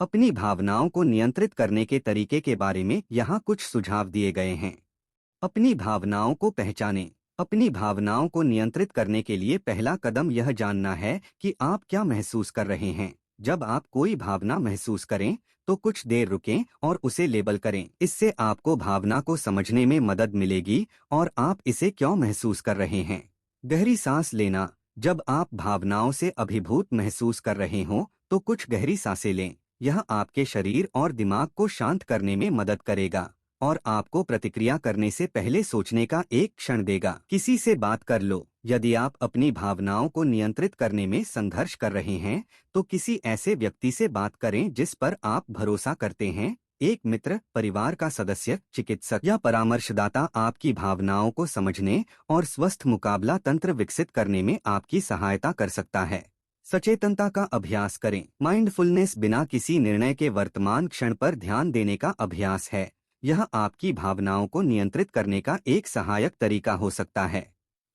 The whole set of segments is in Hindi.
अपनी भावनाओं को नियंत्रित करने के तरीके के बारे में यहाँ कुछ सुझाव दिए गए हैं। अपनी भावनाओं को पहचानें। अपनी भावनाओं को नियंत्रित करने के लिए पहला कदम यह जानना है कि आप क्या महसूस कर रहे हैं। जब आप कोई भावना महसूस करें तो कुछ देर रुकें और उसे लेबल करें। इससे आपको भावना को समझने में मदद मिलेगी और आप इसे क्यों महसूस कर रहे हैं। गहरी सांस लेना। जब आप भावनाओं से अभिभूत महसूस कर रहे हों तो कुछ गहरी सांसें लें। यह आपके शरीर और दिमाग को शांत करने में मदद करेगा और आपको प्रतिक्रिया करने से पहले सोचने का एक क्षण देगा। किसी से बात कर लो। यदि आप अपनी भावनाओं को नियंत्रित करने में संघर्ष कर रहे हैं तो किसी ऐसे व्यक्ति से बात करें जिस पर आप भरोसा करते हैं। एक मित्र, परिवार का सदस्य, चिकित्सक या परामर्शदाता आपकी भावनाओं को समझने और स्वस्थ मुकाबला तंत्र विकसित करने में आपकी सहायता कर सकता है। सचेतनता का अभ्यास करें। माइंडफुलनेस बिना किसी निर्णय के वर्तमान क्षण पर ध्यान देने का अभ्यास है। यह आपकी भावनाओं को नियंत्रित करने का एक सहायक तरीका हो सकता है,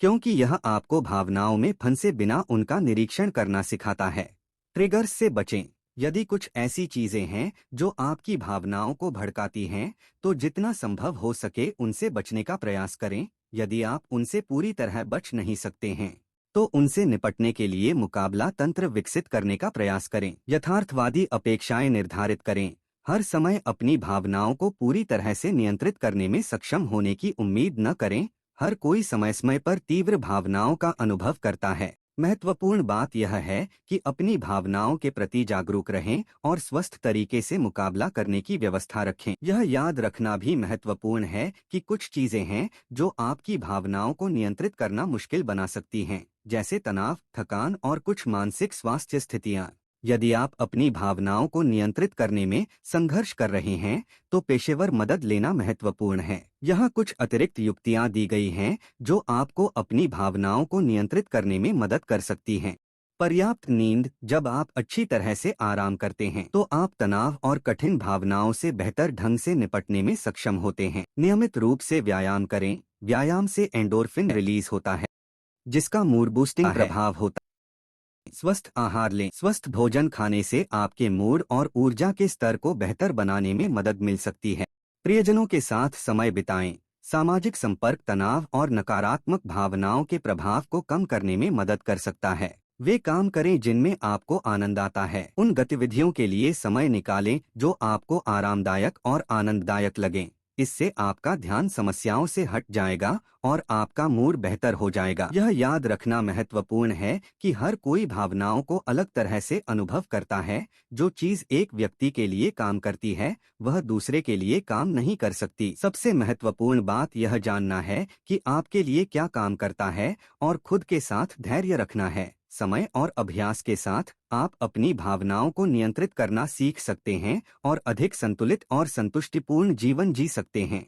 क्योंकि यह आपको भावनाओं में फंसे बिना उनका निरीक्षण करना सिखाता है। ट्रिगर्स से बचें। यदि कुछ ऐसी चीजें हैं जो आपकी भावनाओं को भड़काती हैं, तो जितना संभव हो सके उनसे बचने का प्रयास करें। यदि आप उनसे पूरी तरह बच नहीं सकते हैं, तो उनसे निपटने के लिए मुकाबला तंत्र विकसित करने का प्रयास करें। यथार्थवादी अपेक्षाएं निर्धारित करें। हर समय अपनी भावनाओं को पूरी तरह से नियंत्रित करने में सक्षम होने की उम्मीद न करें। हर कोई समय समय पर तीव्र भावनाओं का अनुभव करता है। महत्वपूर्ण बात यह है कि अपनी भावनाओं के प्रति जागरूक रहें और स्वस्थ तरीके से मुकाबला करने की व्यवस्था रखें। यह याद रखना भी महत्वपूर्ण है कि कुछ चीजें हैं जो आपकी भावनाओं को नियंत्रित करना मुश्किल बना सकती हैं, जैसे तनाव, थकान और कुछ मानसिक स्वास्थ्य स्थितियां। यदि आप अपनी भावनाओं को नियंत्रित करने में संघर्ष कर रहे हैं तो पेशेवर मदद लेना महत्वपूर्ण है। यहाँ कुछ अतिरिक्त युक्तियाँ दी गई हैं जो आपको अपनी भावनाओं को नियंत्रित करने में मदद कर सकती हैं। पर्याप्त नींद। जब आप अच्छी तरह से आराम करते हैं तो आप तनाव और कठिन भावनाओं से बेहतर ढंग से निपटने में सक्षम होते हैं। नियमित रूप से व्यायाम करें। व्यायाम से एंडोर्फिन रिलीज होता है, जिसका मूड बूस्टिंग प्रभाव होता है। स्वस्थ आहार लें। स्वस्थ भोजन खाने से आपके मूड और ऊर्जा के स्तर को बेहतर बनाने में मदद मिल सकती है। प्रियजनों के साथ समय बिताएं। सामाजिक संपर्क तनाव और नकारात्मक भावनाओं के प्रभाव को कम करने में मदद कर सकता है। वे काम करें जिनमें आपको आनंद आता है। उन गतिविधियों के लिए समय निकालें जो आपको आरामदायक और आनंददायक लगें। इससे आपका ध्यान समस्याओं से हट जाएगा और आपका मूड बेहतर हो जाएगा। यह याद रखना महत्वपूर्ण है कि हर कोई भावनाओं को अलग तरह से अनुभव करता है। जो चीज एक व्यक्ति के लिए काम करती है वह दूसरे के लिए काम नहीं कर सकती। सबसे महत्वपूर्ण बात यह जानना है कि आपके लिए क्या काम करता है और खुद के साथ धैर्य रखना है। समय और अभ्यास के साथ आप अपनी भावनाओं को नियंत्रित करना सीख सकते हैं और अधिक संतुलित और संतुष्टिपूर्ण जीवन जी सकते हैं।